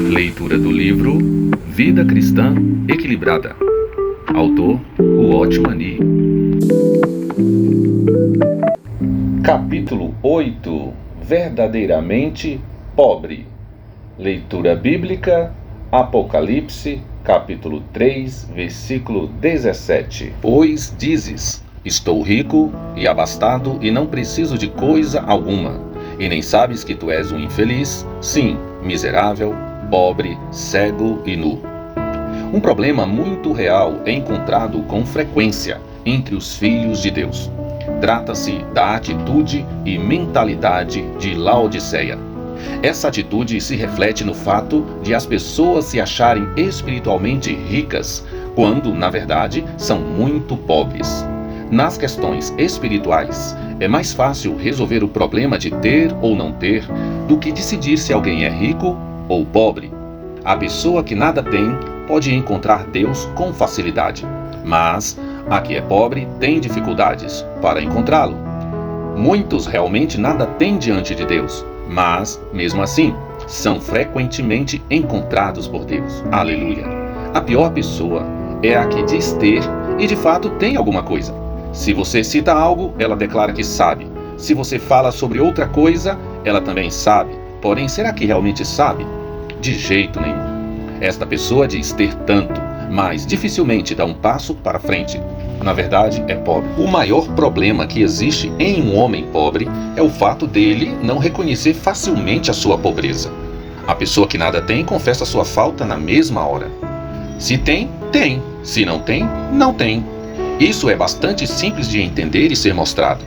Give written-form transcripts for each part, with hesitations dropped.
Leitura do livro Vida Cristã Equilibrada. Autor, Watchman. Capítulo 8. Verdadeiramente pobre. Leitura bíblica, Apocalipse, capítulo 3, versículo 17. Pois dizes: estou rico e abastado e não preciso de coisa alguma. E nem sabes que tu és um infeliz, sim, miserável, pobre, cego e nu. Um problema muito real é encontrado com frequência entre os filhos de Deus. Trata-se da atitude e mentalidade de Laodiceia. Essa atitude se reflete no fato de as pessoas se acharem espiritualmente ricas, quando, na verdade, são muito pobres. Nas questões espirituais, é mais fácil resolver o problema de ter ou não ter do que decidir se alguém é rico ou pobre. A pessoa que nada tem pode encontrar Deus com facilidade, mas a que é pobre tem dificuldades para encontrá-lo. Muitos realmente nada têm diante de Deus, mas, mesmo assim, são frequentemente encontrados por Deus. Aleluia! A pior pessoa é a que diz ter e de fato tem alguma coisa. Se você cita algo, ela declara que sabe. Se você fala sobre outra coisa, ela também sabe. Porém, será que realmente sabe? De jeito nenhum. Esta pessoa diz ter tanto, mas dificilmente dá um passo para frente. Na verdade, é pobre. O maior problema que existe em um homem pobre é o fato dele não reconhecer facilmente a sua pobreza. A pessoa que nada tem confessa sua falta na mesma hora. Se tem, tem. Se não tem, não tem. Isso é bastante simples de entender e ser mostrado.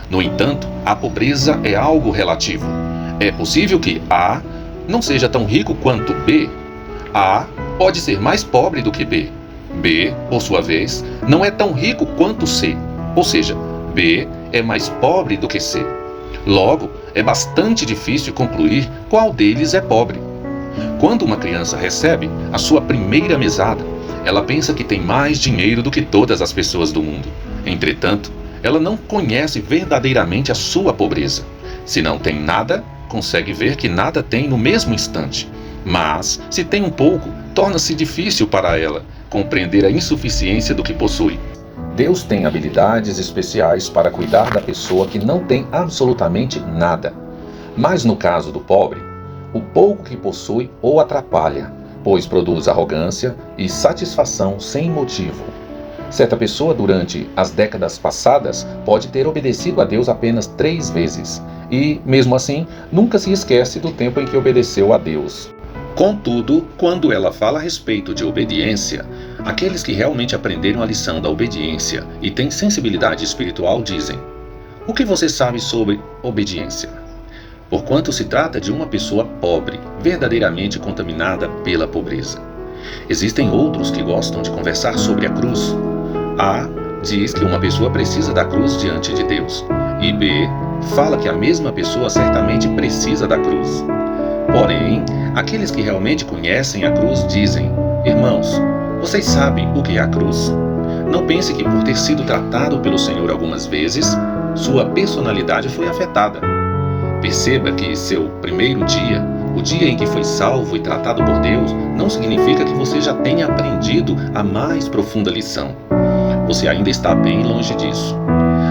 No entanto, a pobreza é algo relativo. É possível que A não seja tão rico quanto B. A pode ser mais pobre do que B. B, por sua vez, não é tão rico quanto C. Ou seja, B é mais pobre do que C. Logo, é bastante difícil concluir qual deles é pobre. Quando uma criança recebe a sua primeira mesada, ela pensa que tem mais dinheiro do que todas as pessoas do mundo. Entretanto, ela não conhece verdadeiramente a sua pobreza. Se não tem nada, consegue ver que nada tem no mesmo instante. Mas, se tem um pouco, torna-se difícil para ela compreender a insuficiência do que possui. Deus tem habilidades especiais para cuidar da pessoa que não tem absolutamente nada. Mas no caso do pobre, o pouco que possui o atrapalha, pois produz arrogância e satisfação sem motivo. Certa pessoa, durante as décadas passadas, pode ter obedecido a Deus apenas 3 vezes, e, mesmo assim, nunca se esquece do tempo em que obedeceu a Deus. Contudo, quando ela fala a respeito de obediência, aqueles que realmente aprenderam a lição da obediência e têm sensibilidade espiritual dizem: o que você sabe sobre obediência? Porquanto se trata de uma pessoa pobre, verdadeiramente contaminada pela pobreza. Existem outros que gostam de conversar sobre a cruz. A diz que uma pessoa precisa da cruz diante de Deus, e B fala que a mesma pessoa certamente precisa da cruz. Porém, aqueles que realmente conhecem a cruz dizem: irmãos, vocês sabem o que é a cruz? Não pense que por ter sido tratado pelo Senhor algumas vezes, sua personalidade foi afetada. Perceba que seu primeiro dia, o dia em que foi salvo e tratado por Deus, não significa que você já tenha aprendido a mais profunda lição. Você ainda está bem longe disso.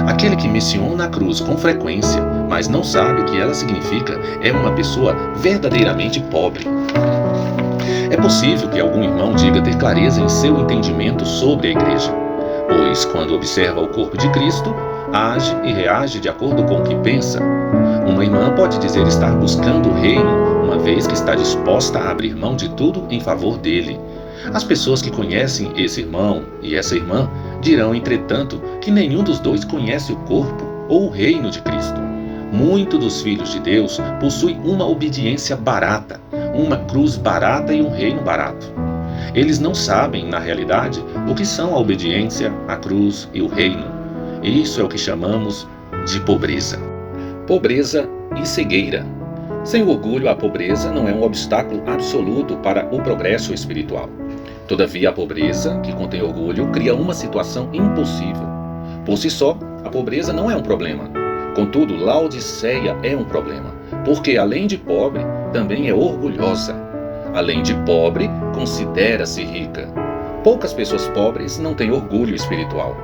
Aquele que menciona a cruz com frequência, mas não sabe o que ela significa, é uma pessoa verdadeiramente pobre. É possível que algum irmão diga ter clareza em seu entendimento sobre a igreja, pois quando observa o corpo de Cristo, age e reage de acordo com o que pensa. Uma irmã pode dizer estar buscando o reino, uma vez que está disposta a abrir mão de tudo em favor dele. As pessoas que conhecem esse irmão e essa irmã dirão, entretanto, que nenhum dos dois conhece o corpo ou o reino de Cristo. Muitos dos filhos de Deus possuem uma obediência barata, uma cruz barata e um reino barato. Eles não sabem, na realidade, o que são a obediência, a cruz e o reino. Isso é o que chamamos de pobreza. Pobreza e cegueira. Sem o orgulho, a pobreza não é um obstáculo absoluto para o progresso espiritual. Todavia, a pobreza, que contém orgulho, cria uma situação impossível. Por si só, a pobreza não é um problema. Contudo, Laodiceia é um problema, porque além de pobre, também é orgulhosa. além de pobre, considera-se rica. Poucas pessoas pobres não têm orgulho espiritual.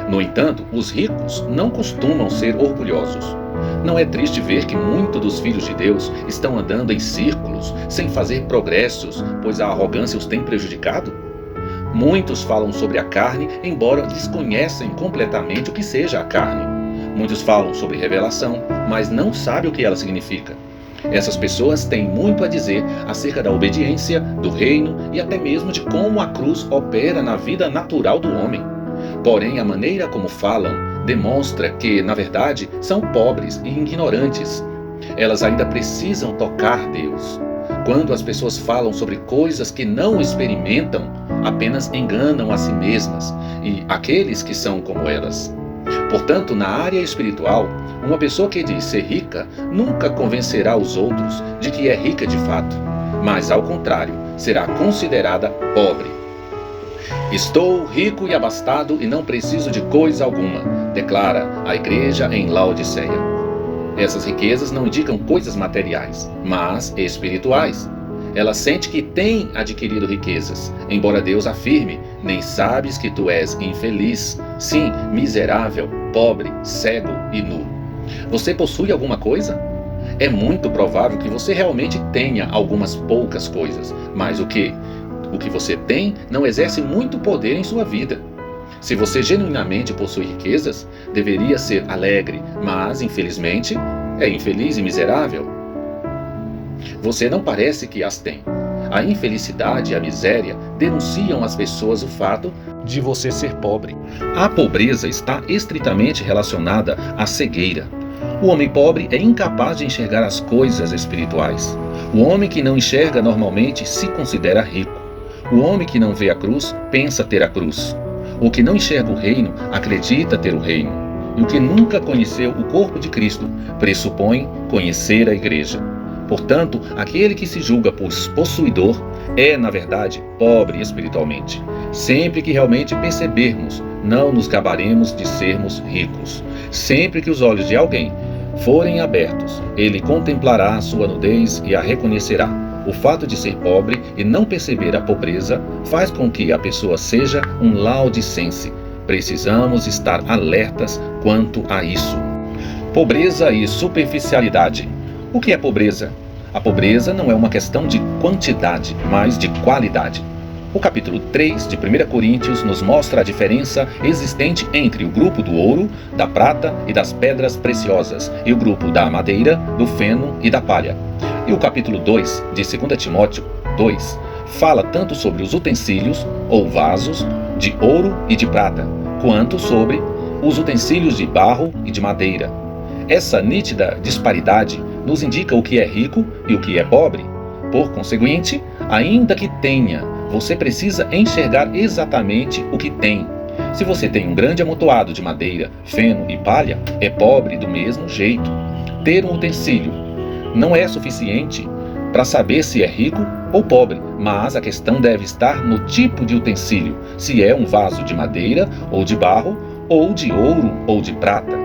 No entanto, os ricos não costumam ser orgulhosos. Não é triste ver que muitos dos filhos de Deus estão andando em círculos, sem fazer progressos, pois a arrogância os tem prejudicado? Muitos falam sobre a carne, embora desconhecem completamente o que seja a carne. Muitos falam sobre revelação, mas não sabem o que ela significa. Essas pessoas têm muito a dizer acerca da obediência, do reino e até mesmo de como a cruz opera na vida natural do homem. Porém, a maneira como falam demonstra que, na verdade, são pobres e ignorantes. Elas ainda precisam tocar Deus. Quando as pessoas falam sobre coisas que não experimentam, apenas enganam a si mesmas e aqueles que são como elas. Portanto, na área espiritual, uma pessoa que diz ser rica nunca convencerá os outros de que é rica de fato, mas, ao contrário, será considerada pobre. Estou rico e abastado e não preciso de coisa alguma, declara a igreja em Laodiceia. Essas riquezas não indicam coisas materiais, mas espirituais. Ela sente que tem adquirido riquezas, embora Deus afirme: nem sabes que tu és infeliz, sim, miserável, pobre, cego e nu. Você possui alguma coisa? É muito provável que você realmente tenha algumas poucas coisas, mas o que você tem não exerce muito poder em sua vida. Se você genuinamente possui riquezas, deveria ser alegre, mas, infelizmente, é infeliz e miserável. Você não parece que as tem. A infelicidade e a miséria denunciam às pessoas o fato de você ser pobre. A pobreza está estritamente relacionada à cegueira. O homem pobre é incapaz de enxergar as coisas espirituais. O homem que não enxerga normalmente se considera rico. O homem que não vê a cruz pensa ter a cruz. O que não enxerga o reino acredita ter o reino. E o que nunca conheceu o corpo de Cristo pressupõe conhecer a igreja. Portanto, aquele que se julga possuidor é, na verdade, pobre espiritualmente. Sempre que realmente percebermos, não nos gabaremos de sermos ricos. Sempre que os olhos de alguém forem abertos, ele contemplará a sua nudez e a reconhecerá. O fato de ser pobre e não perceber a pobreza faz com que a pessoa seja um laodicense. Precisamos estar alertas quanto a isso. Pobreza e superficialidade. O que é pobreza? A pobreza não é uma questão de quantidade, mas de qualidade. O capítulo 3 de 1 Coríntios nos mostra a diferença existente entre o grupo do ouro, da prata e das pedras preciosas e o grupo da madeira, do feno e da palha. E o capítulo 2 de 2 Timóteo 2 fala tanto sobre os utensílios ou vasos de ouro e de prata, quanto sobre os utensílios de barro e de madeira. Essa nítida disparidade nos indica o que é rico e o que é pobre. Por conseguinte, ainda que tenha, você precisa enxergar exatamente o que tem. Se você tem um grande amontoado de madeira, feno e palha, é pobre do mesmo jeito. Ter um utensílio não é suficiente para saber se é rico ou pobre, mas a questão deve estar no tipo de utensílio, se é um vaso de madeira ou de barro, ou de ouro ou de prata.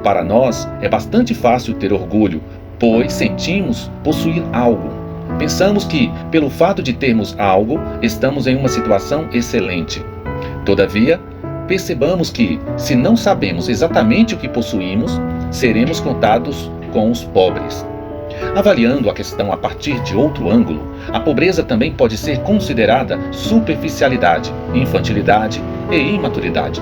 Para nós é bastante fácil ter orgulho, pois sentimos possuir algo. Pensamos que, pelo fato de termos algo, estamos em uma situação excelente. Todavia, percebamos que, se não sabemos exatamente o que possuímos, seremos contados com os pobres. Avaliando a questão a partir de outro ângulo, a pobreza também pode ser considerada superficialidade, infantilidade e imaturidade.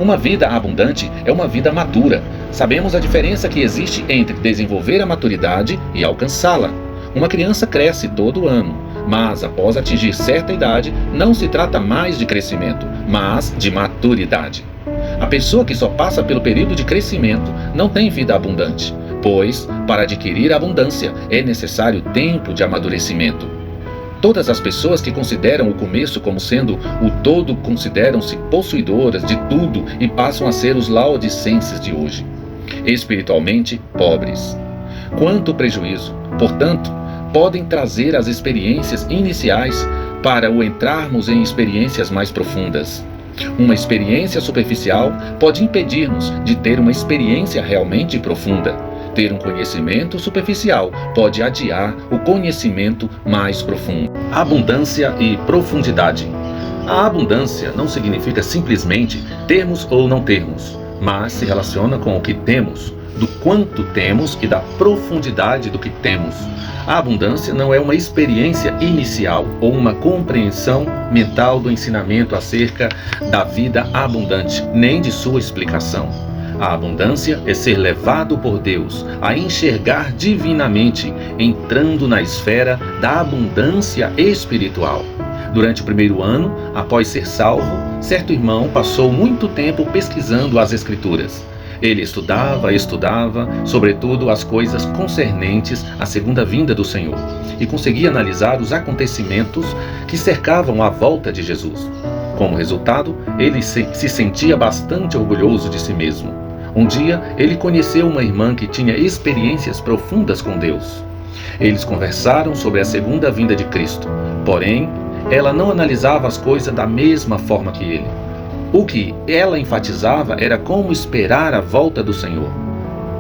Uma vida abundante é uma vida madura. Sabemos a diferença que existe entre desenvolver a maturidade e alcançá-la. Uma criança cresce todo ano, mas após atingir certa idade, não se trata mais de crescimento, mas de maturidade. A pessoa que só passa pelo período de crescimento não tem vida abundante, pois, para adquirir abundância, é necessário tempo de amadurecimento. Todas as pessoas que consideram o começo como sendo o todo consideram-se possuidoras de tudo e passam a ser os laodicenses de hoje, espiritualmente pobres. Quanto prejuízo, portanto, podem trazer as experiências iniciais para o entrarmos em experiências mais profundas. Uma experiência superficial pode impedir-nos de ter uma experiência realmente profunda. Ter um conhecimento superficial pode adiar o conhecimento mais profundo. Abundância e profundidade. A abundância não significa simplesmente termos ou não termos, mas se relaciona com o que temos, do quanto temos e da profundidade do que temos. A abundância não é uma experiência inicial ou uma compreensão mental do ensinamento acerca da vida abundante, nem de sua explicação. A abundância é ser levado por Deus a enxergar divinamente, entrando na esfera da abundância espiritual. Durante o primeiro ano, após ser salvo, certo irmão passou muito tempo pesquisando as Escrituras. Ele estudava, sobretudo as coisas concernentes à segunda vinda do Senhor, e conseguia analisar os acontecimentos que cercavam a volta de Jesus. Como resultado, ele se sentia bastante orgulhoso de si mesmo. Um dia, ele conheceu uma irmã que tinha experiências profundas com Deus. Eles conversaram sobre a segunda vinda de Cristo, porém, ela não analisava as coisas da mesma forma que ele. O que ela enfatizava era como esperar a volta do Senhor.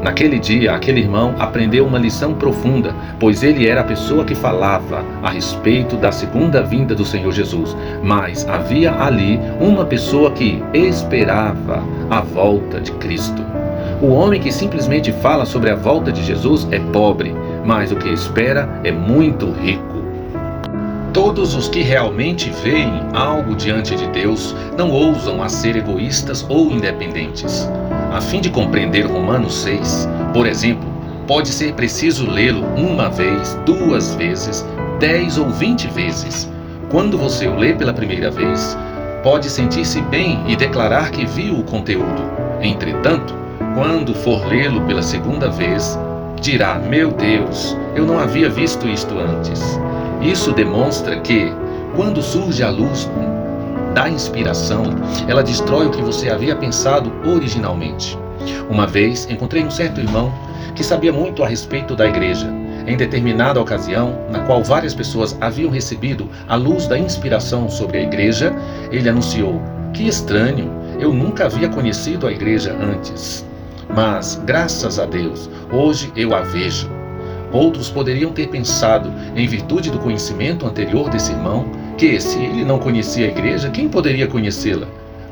Naquele dia, aquele irmão aprendeu uma lição profunda, pois ele era a pessoa que falava a respeito da segunda vinda do Senhor Jesus. Mas havia ali uma pessoa que esperava a volta de Cristo. O homem que simplesmente fala sobre a volta de Jesus é pobre, mas o que espera é muito rico. Todos os que realmente veem algo diante de Deus não ousam a ser egoístas ou independentes. A fim de compreender Romanos 6, por exemplo, pode ser preciso lê-lo uma vez, 2 vezes, 10 ou 20 vezes. Quando você o lê pela primeira vez, pode sentir-se bem e declarar que viu o conteúdo. Entretanto, quando for lê-lo pela segunda vez, dirá: meu Deus, eu não havia visto isto antes. Isso demonstra que, quando surge a luz da inspiração, ela destrói o que você havia pensado originalmente. Uma vez, encontrei um certo irmão que sabia muito a respeito da igreja. Em determinada ocasião, na qual várias pessoas haviam recebido a luz da inspiração sobre a igreja, ele anunciou: que estranho, eu nunca havia conhecido a igreja antes. Mas, graças a Deus, hoje eu a vejo. Outros poderiam ter pensado, em virtude do conhecimento anterior desse irmão, que se ele não conhecia a igreja, quem poderia conhecê-la?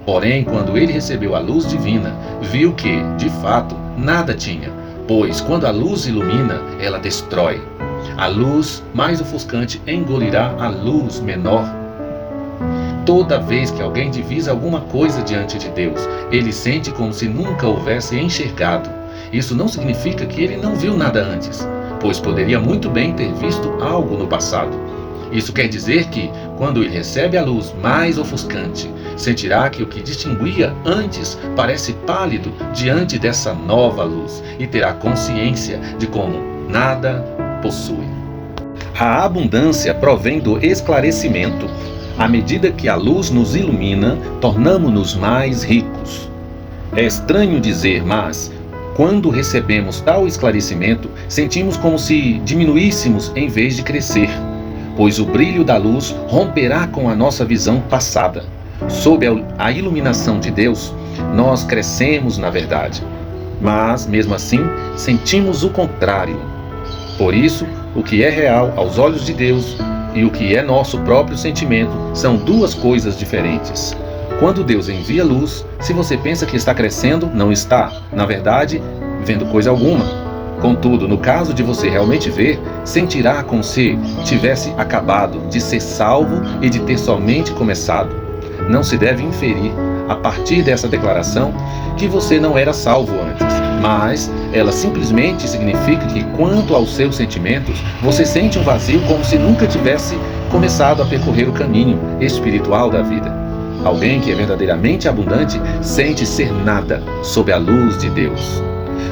Porém, quando ele recebeu a luz divina, viu que, de fato, nada tinha, pois quando a luz ilumina, ela destrói. A luz mais ofuscante engolirá a luz menor. Toda vez que alguém divisa alguma coisa diante de Deus, ele sente como se nunca houvesse enxergado. Isso não significa que ele não viu nada antes, pois poderia muito bem ter visto algo no passado. Isso quer dizer que, quando ele recebe a luz mais ofuscante, sentirá que o que distinguia antes parece pálido diante dessa nova luz e terá consciência de como nada possui. A abundância provém do esclarecimento. À medida que a luz nos ilumina, tornamo-nos mais ricos. É estranho dizer, mas quando recebemos tal esclarecimento, sentimos como se diminuíssemos em vez de crescer, pois o brilho da luz romperá com a nossa visão passada. Sob a iluminação de Deus, nós crescemos na verdade, mas mesmo assim sentimos o contrário. Por isso, o que é real aos olhos de Deus e o que é nosso próprio sentimento são 2 coisas diferentes. Quando Deus envia luz, se você pensa que está crescendo, não está, na verdade, vendo coisa alguma. Contudo, no caso de você realmente ver, sentirá como se tivesse acabado de ser salvo e de ter somente começado. Não se deve inferir, a partir dessa declaração, que você não era salvo antes, mas ela simplesmente significa que, quanto aos seus sentimentos, você sente um vazio como se nunca tivesse começado a percorrer o caminho espiritual da vida. Alguém que é verdadeiramente abundante sente ser nada sob a luz de Deus.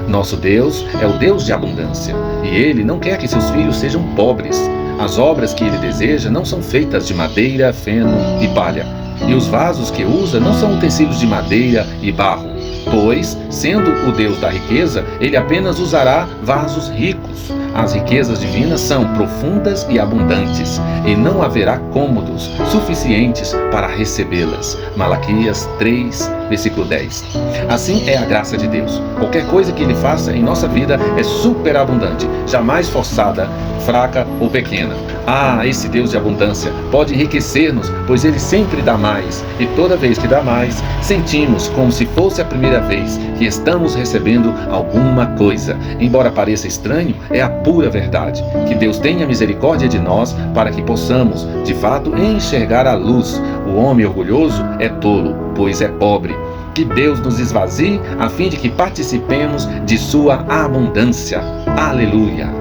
Nosso Deus é o Deus de abundância, e Ele não quer que seus filhos sejam pobres. As obras que Ele deseja não são feitas de madeira, feno e palha, e os vasos que usa não são utensílios de madeira e barro, pois, sendo o Deus da riqueza, Ele apenas usará vasos ricos. As riquezas divinas são profundas e abundantes, e não haverá cômodos suficientes para recebê-las. Malaquias 3, versículo 10. Assim é a graça de Deus. Qualquer coisa que Ele faça em nossa vida é superabundante, jamais forçada, fraca ou pequena. Esse Deus de abundância pode enriquecer-nos, pois Ele sempre dá mais, e toda vez que dá mais, sentimos como se fosse a primeira vez que estamos recebendo alguma coisa. Embora pareça estranho, é a pura verdade. Que Deus tenha misericórdia de nós para que possamos, de fato, enxergar a luz. O homem orgulhoso é tolo, pois é pobre. Que Deus nos esvazie a fim de que participemos de sua abundância. Aleluia!